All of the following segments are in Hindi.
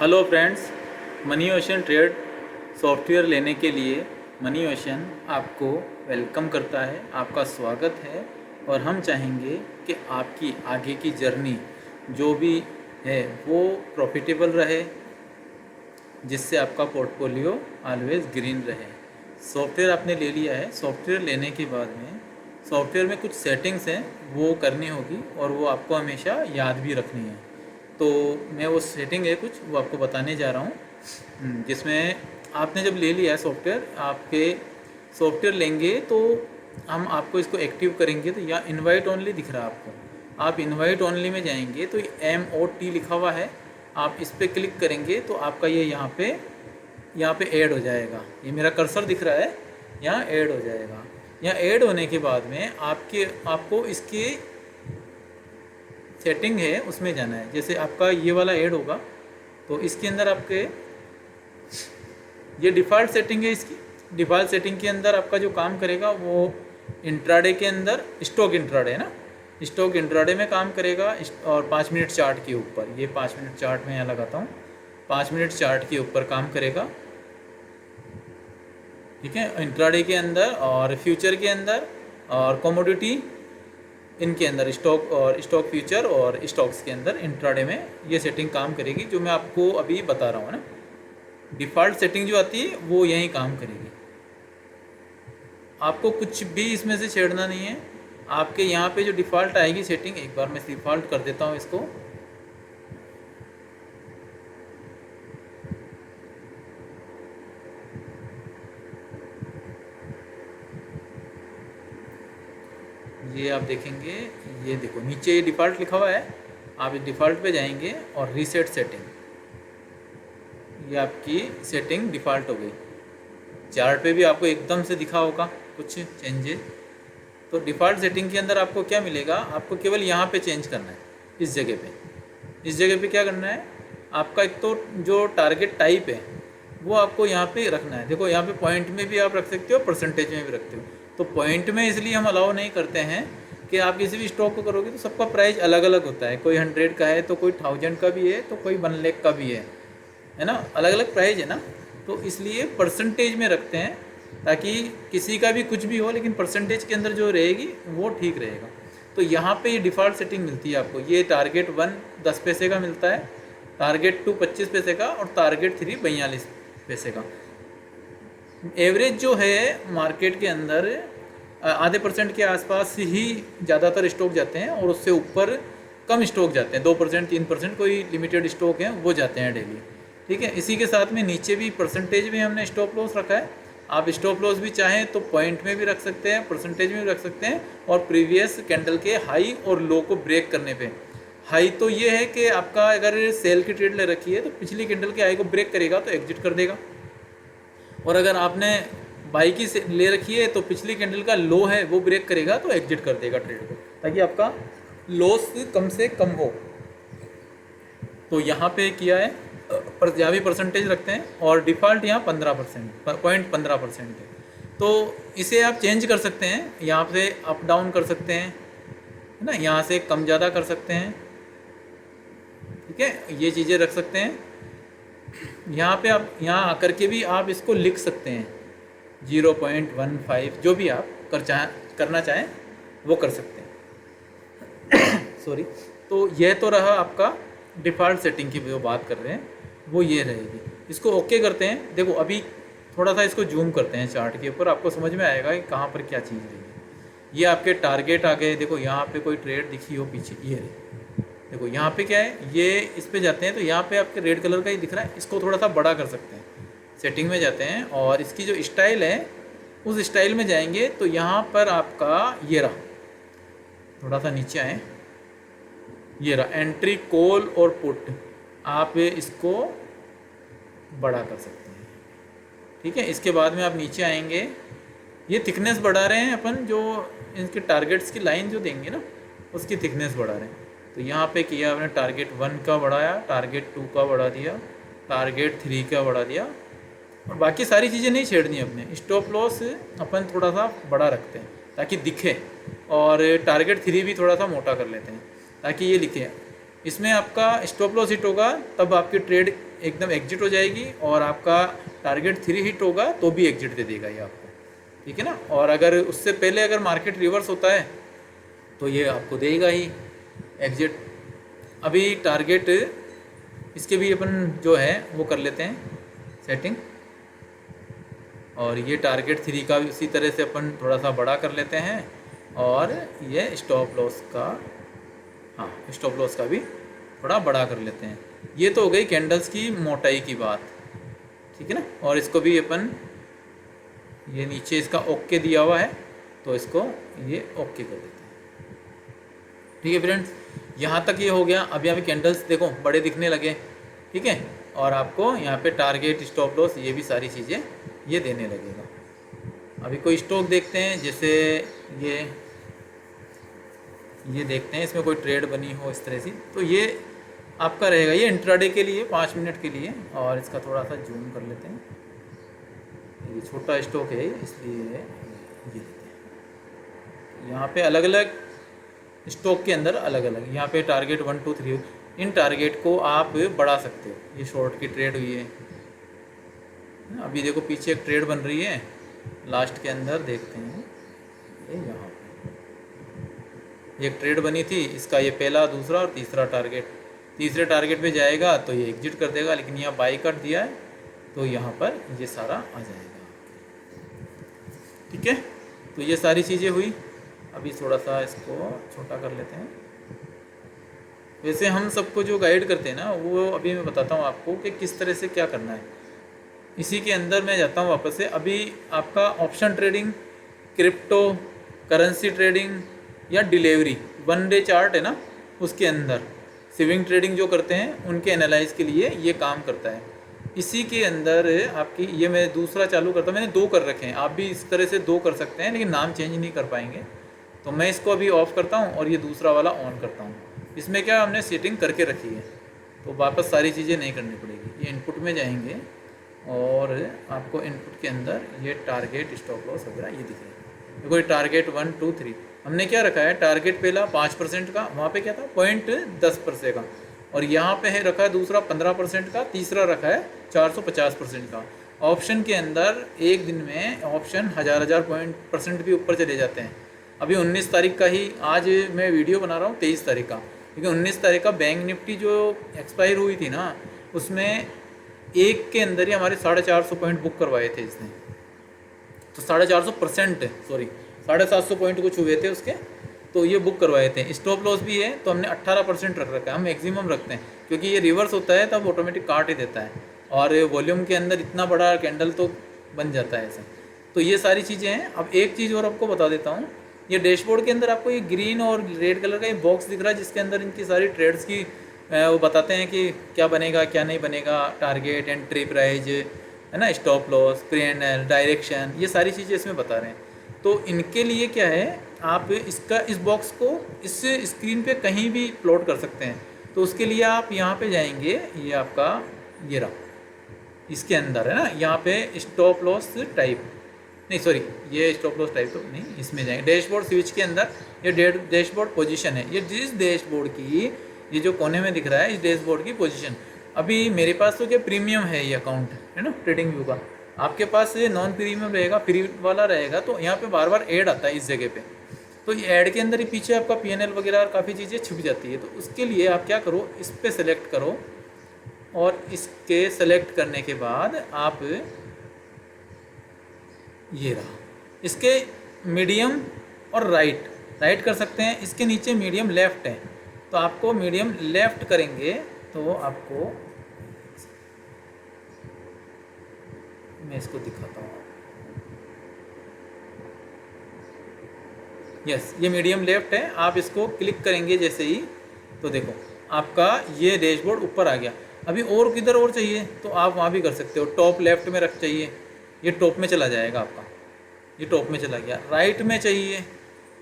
Hello friends, money ocean trade software लेने के लिए मनी ओशन आपको वेलकम करता है, आपका स्वागत है। और हम चाहेंगे कि आपकी आगे की जर्नी जो भी है वो प्रॉफिटेबल रहे, जिससे आपका पोर्टफोलियो ऑलवेज ग्रीन रहे। सॉफ्टवेयर आपने ले लिया है, सॉफ्टवेयर लेने के बाद में सॉफ्टवेयर में कुछ सेटिंग्स हैं वो करनी होगी और वो आपको हमेशा याद भी रखनी है। तो मैं वो सेटिंग है कुछ वो आपको बताने जा रहा हूँ, जिसमें आपने जब ले लिया है सॉफ्टवेयर, आपके सॉफ्टवेयर लेंगे तो हम आपको इसको एक्टिव करेंगे। तो या इनवाइट ओनली दिख रहा है आपको, आप इनवाइट ओनली में जाएंगे तो MOT लिखा हुआ है, आप इस पर क्लिक करेंगे तो आपका ये यहाँ पे ऐड हो जाएगा। ये मेरा कर्सर दिख रहा है, यहाँ ऐड हो जाएगा। यहाँ ऐड होने के बाद में आपको इसके सेटिंग है उसमें जाना है। जैसे आपका ये वाला ऐड होगा तो इसके अंदर आपके ये डिफ़ॉल्ट सेटिंग है। इसकी डिफ़ॉल्ट सेटिंग के अंदर आपका जो काम करेगा वो इंट्राडे के अंदर स्टॉक इंट्राडे है ना, स्टॉक इंट्राडे में काम करेगा। और 5 मिनट चार्ट के ऊपर, ये 5 मिनट चार्ट में यहाँ लगाता हूँ, 5 मिनट चार्ट के ऊपर काम करेगा, ठीक है, इंट्राडे के अंदर और फ्यूचर के अंदर और कमोडिटी इनके अंदर, स्टॉक और स्टॉक फ्यूचर और स्टॉक्स के अंदर इंट्राडे में ये सेटिंग काम करेगी जो मैं आपको अभी बता रहा हूँ ना। डिफ़ॉल्ट सेटिंग जो आती है वो यहीं काम करेगी, आपको कुछ भी इसमें से छेड़ना नहीं है। आपके यहाँ पे जो डिफ़ॉल्ट आएगी सेटिंग, एक बार मैं डिफ़ॉल्ट कर देता हूँ इसको। ये आप देखेंगे, ये देखो नीचे ये डिफ़ॉल्ट लिखा हुआ है, आप इस डिफ़ॉल्ट पे जाएंगे और रीसेट सेटिंग, ये आपकी सेटिंग डिफ़ॉल्ट हो गई। चार्ट पे भी आपको एकदम से दिखा होगा कुछ चेंजेस। तो डिफ़ॉल्ट सेटिंग के अंदर आपको क्या मिलेगा, आपको केवल यहाँ पे चेंज करना है, इस जगह पे क्या करना है, आपका एक तो जो टारगेट टाइप है वो आपको यहाँ पे रखना है। देखो यहाँ पे पॉइंट में भी आप रख सकते हो, परसेंटेज में भी रखते हो। तो पॉइंट में इसलिए हम अलाउ नहीं करते हैं कि आप किसी भी स्टॉक को करोगे तो सबका प्राइस अलग अलग होता है, कोई 100 का है तो कोई 1000 का भी है तो कोई 1 लाख का भी है ना, अलग अलग प्राइस है ना। तो इसलिए परसेंटेज में रखते हैं ताकि किसी का भी कुछ भी हो लेकिन परसेंटेज के अंदर जो रहेगी वो ठीक रहेगा। तो यहाँ पे ये डिफ़ॉल्ट सेटिंग मिलती है आपको। ये टारगेट 1 10 पैसे का मिलता है, टारगेट 2 25 पैसे का और टारगेट 3 42 पैसे का। एवरेज जो है मार्केट के अंदर आधे % के आसपास ही ज़्यादातर स्टॉक जाते हैं और उससे ऊपर कम स्टॉक जाते हैं, 2% 3% कोई लिमिटेड स्टॉक हैं वो जाते हैं डेली, ठीक है। इसी के साथ में नीचे भी परसेंटेज में हमने स्टॉप लॉस रखा है। आप स्टॉप लॉस भी चाहें तो पॉइंट में भी रख सकते हैं, परसेंटेज में भी रख सकते हैं, और प्रीवियस कैंडल के हाई और लो को ब्रेक करने पे। हाई तो ये है कि आपका अगर सेल की ट्रेड ले रखी है तो पिछली कैंडल के हाई को ब्रेक करेगा तो एग्जिट कर देगा, और अगर आपने बाई की ले रखी है तो पिछली कैंडल का लो है वो ब्रेक करेगा तो एग्जिट कर देगा ट्रेड को, ताकि आपका लॉस कम से कम हो। तो यहाँ पे किया है, पर यहाँ भी परसेंटेज रखते हैं और डिफ़ॉल्ट यहाँ 15% है। तो इसे आप चेंज कर सकते हैं, यहाँ से अप डाउन कर सकते हैं, है ना, यहाँ से कम ज़्यादा कर सकते हैं, ठीक है, ये चीज़ें रख सकते हैं। यहाँ पे आप यहाँ आकर के भी आप इसको लिख सकते हैं, 0.15 जो भी आप करना चाहें वो कर सकते हैं। सॉरी। तो यह तो रहा आपका डिफ़ॉल्ट सेटिंग की जो बात कर रहे हैं वो ये रहेगी। इसको ओके करते हैं। देखो अभी थोड़ा सा इसको जूम करते हैं चार्ट के ऊपर, आपको समझ में आएगा कि कहाँ पर क्या चीज़ रहेगी। ये आपके टारगेट आ गए। देखो यहाँ पे कोई ट्रेड दिखी हो पीछे, ये रही, देखो यहाँ पे क्या है, ये इस पे जाते हैं तो यहाँ पे आपके रेड कलर का ही दिख रहा है, इसको थोड़ा सा बड़ा कर सकते हैं। सेटिंग में जाते हैं और इसकी जो स्टाइल है उस स्टाइल में जाएंगे तो यहाँ पर आपका ये रहा, थोड़ा सा नीचे आए, ये रहा एंट्री कॉल और पुट, आप इसको बड़ा कर सकते हैं, ठीक है। इसके बाद में आप नीचे आएंगे, ये थिकनेस बढ़ा रहे हैं अपन, जो इनके टारगेट्स की लाइन जो देंगे ना उसकी थिकनेस बढ़ा रहे हैं। तो यहाँ पे किया आपने, टारगेट 1 का बढ़ाया, टारगेट 2 का बढ़ा दिया, टारगेट 3 का बढ़ा दिया, और बाकी सारी चीज़ें नहीं छेड़नी अपने। स्टॉप लॉस अपन थोड़ा सा बड़ा रखते हैं ताकि दिखे, और टारगेट 3 भी थोड़ा सा मोटा कर लेते हैं ताकि ये लिखे। इसमें आपका स्टॉप लॉस हिट होगा तब आपकी ट्रेड एकदम एग्जिट हो जाएगी, और आपका टारगेट 3 हिट होगा तो भी एग्जिट दे देगा ये आपको, ठीक है ना। और अगर उससे पहले अगर मार्केट रिवर्स होता है तो ये आपको देगा ही एग्जिट। अभी टारगेट इसके भी अपन जो है वो कर लेते हैं सेटिंग, और ये टारगेट 3 का भी उसी तरह से अपन थोड़ा सा बड़ा कर लेते हैं, और ये स्टॉप लॉस का, हाँ स्टॉप लॉस का भी थोड़ा बड़ा कर लेते हैं। ये तो हो गई कैंडल्स की मोटाई की बात, ठीक है ना। और इसको भी अपन, ये नीचे इसका ओके दिया हुआ है तो इसको ये ओके कर देते हैं, ठीक है फ्रेंड्स। यहाँ तक ये हो गया। अब यहाँ पे कैंडल्स देखो बड़े दिखने लगे, ठीक है, और आपको यहाँ पे टारगेट स्टॉप लॉस ये भी सारी चीज़ें ये देने लगेगा। अभी कोई स्टॉक देखते हैं, जैसे ये देखते हैं इसमें कोई ट्रेड बनी हो इस तरह से, तो ये आपका रहेगा ये इंट्राडे के लिए 5 मिनट के लिए। और इसका थोड़ा सा जूम कर लेते हैं, ये छोटा स्टॉक है इसलिए ये देते हैं। यहाँ पे अलग अलग स्टॉक के अंदर अलग अलग, यहाँ पे टारगेट 1 2 3, इन टारगेट को आप बढ़ा सकते हो। ये शॉर्ट की ट्रेड हुई है, अभी देखो पीछे एक ट्रेड बन रही है लास्ट के अंदर, देखते हैं ये यहाँ पे एक ट्रेड बनी थी, इसका ये पहला, दूसरा और तीसरा टारगेट, तीसरे टारगेट पे जाएगा तो ये एग्जिट कर देगा, लेकिन यहाँ बाई कट दिया है तो यहाँ पर ये सारा आ जाएगा, ठीक है। तो ये सारी चीज़ें हुई। अभी थोड़ा सा इसको छोटा कर लेते हैं। वैसे हम सबको जो गाइड करते हैं ना, वो अभी मैं बताता हूँ आपको कि किस तरह से क्या करना है। इसी के अंदर मैं जाता हूँ वापस से। अभी आपका option trading, crypto currency trading या डिलीवरी 1 डे चार्ट है ना, उसके अंदर स्विंग ट्रेडिंग जो करते हैं उनके एनालाइज के लिए ये काम करता है। इसी के अंदर आपकी, ये मैं दूसरा चालू करता हूँ, मैंने 2 कर रखे हैं, आप भी इस तरह से 2 कर सकते हैं, लेकिन नाम चेंज नहीं कर पाएंगे। तो मैं इसको अभी ऑफ करता हूँ और ये दूसरा वाला ऑन करता हूँ। इसमें क्या हमने सेटिंग करके रखी है, तो वापस सारी चीज़ें नहीं करनी पड़ेगी। ये इनपुट में जाएंगे और आपको इनपुट के अंदर ये टारगेट स्टॉप लॉस वगैरह ये दिख रहा है। देखो ये टारगेट 1 2 3 हमने क्या रखा है, टारगेट पहला 5% का, वहाँ पे क्या था 0.10% का, और यहाँ पे है रखा है दूसरा 15% का, तीसरा रखा है 450% का। ऑप्शन के अंदर एक दिन में ऑप्शन हज़ार % भी ऊपर चले जाते हैं। अभी 19 तारीख का ही आज मैं वीडियो बना रहा हूँ, 23 तारीख का, क्योंकि 19 तारीख का बैंक निफ्टी जो एक्सपायर हुई थी ना, उसमें एक के अंदर ही हमारे 450 पॉइंट बुक करवाए थे इसने, तो 450%, सॉरी 750 पॉइंट कुछ हुए थे उसके, तो ये बुक करवाए थे। स्टॉप लॉस भी है तो हमने 18% रख रखा है, हम मैक्सिमम रखते हैं, क्योंकि ये रिवर्स होता है तब ऑटोमेटिक काट ही देता है, और वॉल्यूम के अंदर इतना बड़ा कैंडल तो बन जाता है ऐसा। तो ये सारी चीज़ें हैं। अब एक चीज़ और आपको बता देता हूँ, ये डैशबोर्ड के अंदर आपको ये ग्रीन और रेड कलर का ये बॉक्स दिख रहा है, जिसके अंदर इनकी सारी ट्रेड्स की वो बताते हैं कि क्या बनेगा क्या नहीं बनेगा, टारगेट, एंट्री प्राइज, है ना, स्टॉप लॉस, प्री-एंड डायरेक्शन, ये सारी चीज़ें इसमें बता रहे हैं। तो इनके लिए क्या है, आप इस बॉक्स को इस स्क्रीन पे कहीं भी प्लॉट कर सकते हैं। तो उसके लिए आप यहाँ पे जाएंगे, ये आपका ये रहा, इसके अंदर है ना, यहाँ पे स्टॉप लॉस टाइप, नहीं सॉरी ये स्टॉप लॉस टाइप तो नहीं, इसमें जाएंगे डैशबोर्ड स्विच के अंदर, ये डैशबोर्ड पोजीशन है, ये जिस डैशबोर्ड की, ये जो कोने में दिख रहा है इस डैशबोर्ड की पोजीशन। अभी मेरे पास तो क्या प्रीमियम है ये अकाउंट, है ना, ट्रेडिंग व्यू का। आपके पास ये नॉन प्रीमियम रहेगा, फ्री वाला रहेगा, तो यहाँ पे बार बार ऐड आता है इस जगह पे, तो ये ऐड के अंदर ही पीछे आपका PNL वगैरह और काफ़ी चीज़ें छुप जाती है। तो उसके लिए आप क्या करो, इस पर सेलेक्ट करो, और इसके सेलेक्ट करने के बाद आप ये रहा, इसके मीडियम और राइट कर सकते हैं। इसके नीचे मीडियम लेफ़्ट है, तो आपको मीडियम लेफ़्ट करेंगे तो आपको, मैं इसको दिखाता हूँ, यस ये मीडियम लेफ़्ट है। आप इसको क्लिक करेंगे जैसे ही, तो देखो आपका ये डैशबोर्ड ऊपर आ गया। अभी और किधर और चाहिए तो आप वहाँ भी कर सकते हो, टॉप लेफ़्ट में रख चाहिए, ये टॉप में चला जाएगा आपका, ये टॉप में चला गया। राइट में चाहिए,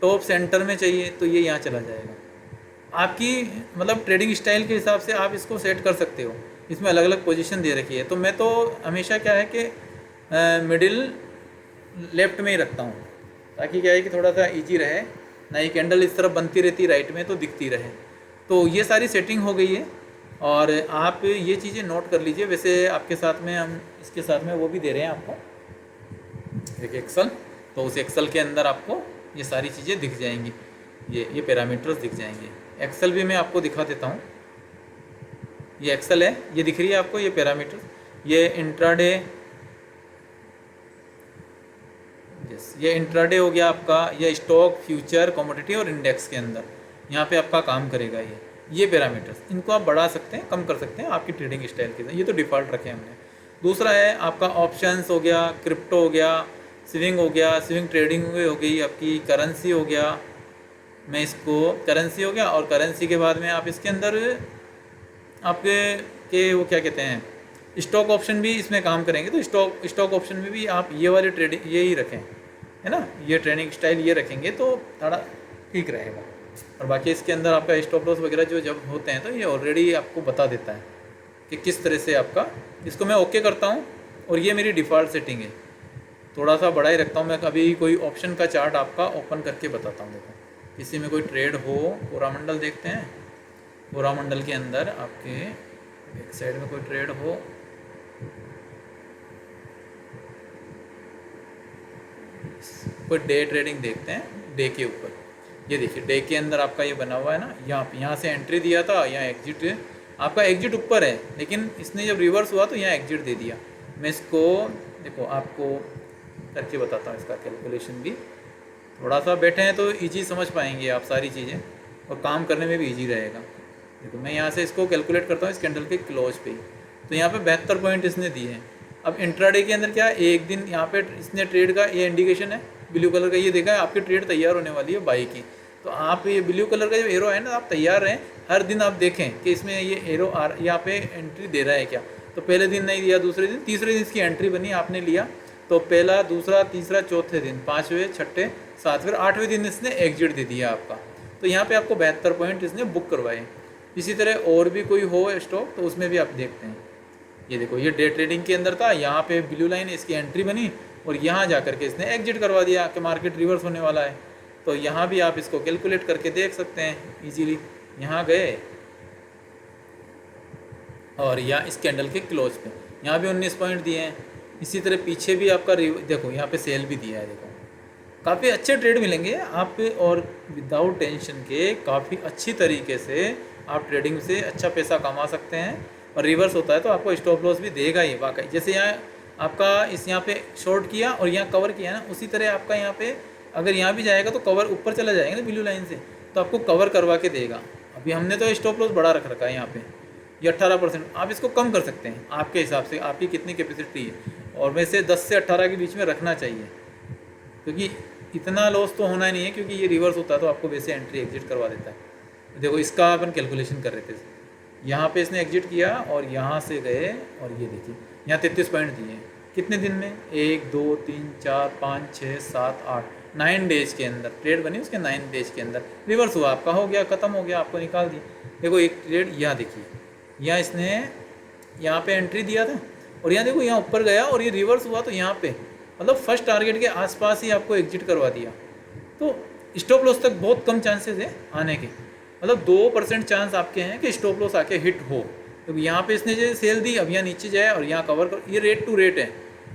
टॉप सेंटर में चाहिए, तो ये यहाँ चला जाएगा। आपकी मतलब ट्रेडिंग स्टाइल के हिसाब से आप इसको सेट कर सकते हो, इसमें अलग अलग पोजीशन दे रखी है। तो मैं तो हमेशा क्या है कि मिडिल लेफ़्ट में ही रखता हूँ, ताकि क्या है कि थोड़ा सा इजी रहे, ना ही कैंडल इस तरफ बनती रहती राइट में तो दिखती रहे। तो ये सारी सेटिंग हो गई है। और आप ये चीज़ें नोट कर लीजिए। वैसे आपके साथ में हम इसके साथ में वो भी दे रहे हैं आपको एक एक्सेल, तो उस एक्सेल के अंदर आपको ये सारी चीज़ें दिख जाएंगी, ये पैरामीटर्स दिख जाएंगे। एक्सेल भी मैं आपको दिखा देता हूँ। ये एक्सेल है, ये दिख रही है आपको ये पैरामीटर्स, ये इंट्राडे, यस ये इंट्राडे हो गया आपका, ये स्टॉक फ्यूचर कमोडिटी और इंडेक्स के अंदर यहाँ पे आपका काम करेगा ये पैरामीटर्स। इनको आप बढ़ा सकते हैं, कम कर सकते हैं आपकी ट्रेडिंग स्टाइल के, ये तो डिफ़ॉल्ट रखे हैं हमने। दूसरा है आपका ऑप्शंस हो गया, क्रिप्टो हो गया, स्विंग हो गया, स्विंग ट्रेडिंग हो गई आपकी, करेंसी हो गया, मैं इसको करेंसी हो गया, और करेंसी के बाद में आप इसके अंदर आपके के वो क्या कहते हैं स्टॉक ऑप्शन भी इसमें काम करेंगे। तो स्टॉक ऑप्शन में भी आप ये वाले ट्रेडिंग ये ही रखें, है ना, ये ट्रेडिंग स्टाइल ये रखेंगे तो थोड़ा ठीक रहेगा। और बाकी इसके अंदर आपका स्टॉप लॉस वगैरह जो जब होते हैं तो ये ऑलरेडी आपको बता देता है कि किस तरह से आपका, इसको मैं ओके करता हूँ और ये मेरी डिफ़ॉल्ट सेटिंग है। थोड़ा सा बड़ा ही रखता हूँ मैं, कभी कोई ऑप्शन का चार्ट आपका ओपन करके बताता हूँ। देखो किसी में कोई ट्रेड हो, कोरामंडल देखते हैं, कोरामंडल के अंदर आपके एक साइड में कोई ट्रेड हो, कोई डे ट्रेडिंग देखते हैं, डे के ऊपर ये देखिए डे के अंदर आपका ये बना हुआ है ना, यहाँ से एंट्री दिया था, यहाँ एग्जिट, आपका एग्जिट ऊपर है लेकिन इसने जब रिवर्स हुआ तो यहाँ एग्जिट दे दिया। मैं इसको देखो आपको करके बताता हूँ, इसका कैलकुलेशन भी थोड़ा सा बैठे हैं तो इजी समझ पाएंगे आप सारी चीज़ें, और काम करने में भी इजी रहेगा। देखो मैं यहाँ से इसको कैलकुलेट करता हूँ इस कैंडल के क्लोज पे ही, तो यहाँ पे 72 पॉइंट इसने दिए हैं। अब इंट्राडे के अंदर क्या एक दिन यहाँ पे इसने ट्रेड का ये इंडिकेशन है ब्लू कलर का, ये देखा है आपकी ट्रेड तैयार होने वाली है बाई की। तो आप ये ब्लू कलर का जो एरो है ना, आप तैयार रहें, हर दिन आप देखें कि इसमें ये एरो यहाँ पे एंट्री दे रहा है क्या। तो पहले दिन नहीं दिया, दूसरे दिन, तीसरे दिन इसकी एंट्री बनी, आपने लिया, तो पहला, दूसरा, तीसरा, चौथे दिन, पाँचवें, छठे, सातवें, आठवें दिन इसने एग्जिट दे दिया आपका। तो यहाँ पे आपको 72 पॉइंट इसने बुक करवाए। इसी तरह और भी कोई हो स्टॉक तो उसमें भी आप देखते हैं। ये देखो ये डे ट्रेडिंग के अंदर था, यहाँ पे ब्लू लाइन इसकी एंट्री बनी और यहाँ जा करके इसने एग्जिट करवा दिया कि मार्केट रिवर्स होने वाला है। तो यहाँ भी आप इसको कैलकुलेट करके देख सकते हैं इजीली। यहाँ गए और यहाँ इस कैंडल के क्लोज पे यहाँ भी 19 पॉइंट दिए हैं। इसी तरह पीछे भी आपका देखो यहाँ पे सेल भी दिया है। देखो काफ़ी अच्छे ट्रेड मिलेंगे आप, और विदाउट टेंशन के काफ़ी अच्छी तरीके से आप ट्रेडिंग से अच्छा पैसा कमा सकते हैं। और रिवर्स होता है तो आपको स्टॉप लॉस भी देगा ये वाकई। जैसे यहाँ आपका यहाँ पे शॉर्ट किया और यहाँ कवर किया ना, उसी तरह आपका यहाँ पे अगर यहाँ भी जाएगा तो कवर ऊपर चला जाएगा ना ब्लू लाइन से, तो आपको कवर करवा के देगा। अभी हमने तो स्टॉप लॉस बड़ा रख रखा है यहाँ पे, ये 18%। आप इसको कम कर सकते हैं आपके हिसाब से, आपकी कितनी कैपेसिटी है, और वैसे 10 से 18 के बीच में रखना चाहिए, क्योंकि इतना लॉस तो होना नहीं है, क्योंकि ये रिवर्स होता है तो आपको वैसे एंट्री एग्जिट करवा देता है। देखो इसका अपन कैलकुलेशन कर रहे थे, यहाँ पे इसने एग्जिट किया और यहाँ से गए और ये देखिए यहाँ 33 पॉइंट दिए हैं। कितने दिन में? 1 2 3 4 5 6 7 8 9 डेज के अंदर ट्रेड बनी, उसके 9 डेज के अंदर रिवर्स हुआ, आपका हो गया, ख़त्म हो गया, आपको निकाल दिया। देखो एक ट्रेड यहाँ देखिए, यहाँ इसने यहाँ पे एंट्री दिया था और यहाँ देखो यहाँ ऊपर गया और ये रिवर्स हुआ, तो यहाँ पे मतलब फर्स्ट टारगेट के आसपास ही आपको एग्जिट करवा दिया। तो स्टॉप लॉस तक बहुत कम चांसेस है आने के, मतलब 2% चांस आपके हैं कि स्टॉप लॉस आके हिट हो। तो यहाँ पे इसने जो सेल दी, अब यहाँ नीचे जाए और यहाँ कवर कर, ये रेट टू रेट है,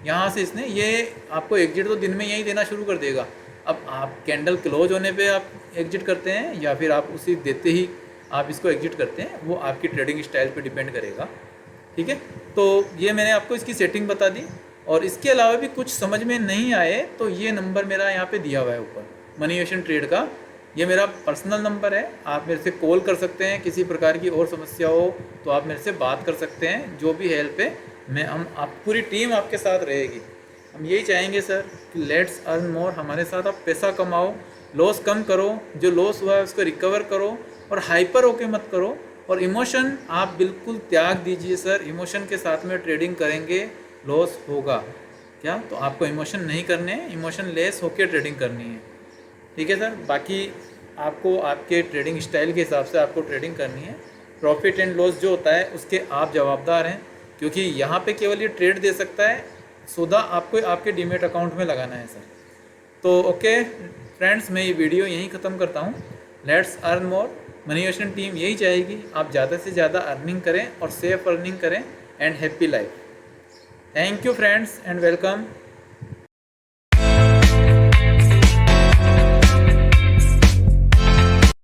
यहाँ से इसने ये आपको एग्जिट तो दिन में यही देना शुरू कर देगा। अब आप कैंडल क्लोज होने पे आप एग्जिट करते हैं या फिर आप उसी देते ही आप इसको एग्जिट करते हैं, वो आपकी ट्रेडिंग स्टाइल पे डिपेंड करेगा। ठीक है, तो ये मैंने आपको इसकी सेटिंग बता दी। और इसके अलावा भी कुछ समझ में नहीं आए तो ये नंबर मेरा यहाँ पे दिया हुआ है ऊपर, मनी ओशन ट्रेड का, ये मेरा पर्सनल नंबर है। आप मेरे से कॉल कर सकते हैं, किसी प्रकार की और समस्या हो तो आप मेरे से बात कर सकते हैं, जो भी हेल्प है आप पूरी टीम आपके साथ रहेगी। हम यही चाहेंगे सर कि लेट्स अर्न मोर, हमारे साथ आप पैसा कमाओ, लॉस कम करो, जो लॉस हुआ है उसको रिकवर करो, और हाइपर होके मत करो, और इमोशन आप बिल्कुल त्याग दीजिए सर। इमोशन के साथ में ट्रेडिंग करेंगे लॉस होगा क्या, तो आपको इमोशन नहीं करने, इमोशन लेस होकर ट्रेडिंग करनी है। ठीक है सर, बाकी आपको आपके ट्रेडिंग स्टाइल के हिसाब से आपको ट्रेडिंग करनी है। प्रॉफिट एंड लॉस जो होता है उसके आप जवाबदार हैं, क्योंकि यहाँ पे केवल ये ट्रेड दे सकता है, सौदा आपको आपके डीमेट अकाउंट में लगाना है सर। तो ओके फ्रेंड्स, मैं ये वीडियो यहीं ख़त्म करता हूँ। Let's earn more, money ocean team यही चाहेगी आप ज़्यादा से ज़्यादा अर्निंग करें और सेफ अर्निंग करें and happy life. Thank you friends and welcome.